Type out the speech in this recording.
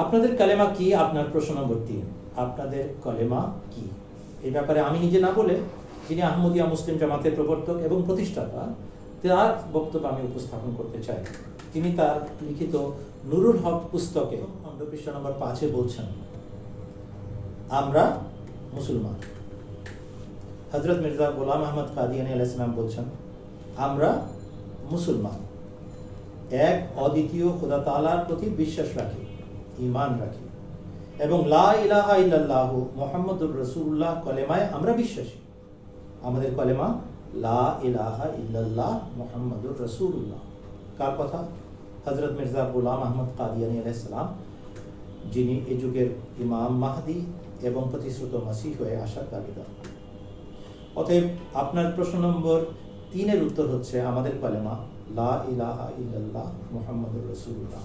আপনাদের কালেমা কি? আপনার প্রশ্ন নম্বর 3, আপনাদের কালেমা কি? এই ব্যাপারে আমি নিজে না বলে যিনি আহমদিয়া মুসলিম জামাতের প্রবর্তক এবং প্রতিষ্ঠাতা, তার বক্তব্য আমি উপস্থাপন করতে চাই। তিনি তার লিখিত নুরুল হক পুস্তকে খণ্ড পৃষ্ঠা নম্বর 5 বলছেন, আমরা মুসলমান। হযরত মির্জা গোলাম আহমদ কাদিয়ানী আলাইহিস সালাম বলছেন, আমরা মুসলমান, এক অদ্বিতীয় খোদা তাআলার প্রতি বিশ্বাস রাখি, ঈমান রাখি, এবং লা ইলাহা ইল্লাল্লাহ মুহাম্মাদুর রাসূলুল্লাহ কলেমায় আমরা বিশ্বাসী। আমাদের কলেমা লা ইলাহা ইল্লাল্লাহ মুহাম্মাদুর রাসূলুল্লাহ। কার কথা? হযরত মির্জা গোলাম আহমদ কাদিয়ানী আলাইহিস সালাম, যিনি এই যুগের ইমাম মাহদি এবং প্রতিশ্রুত মাসিহ হয়ে আসার দাবিদার। অতএব আপনার প্রশ্ন নম্বর 3 এর উত্তর হচ্ছে আমাদের কলেমা লা ইলাহা ইল্লাল্লাহ মুহাম্মাদুর রাসূলুল্লাহ।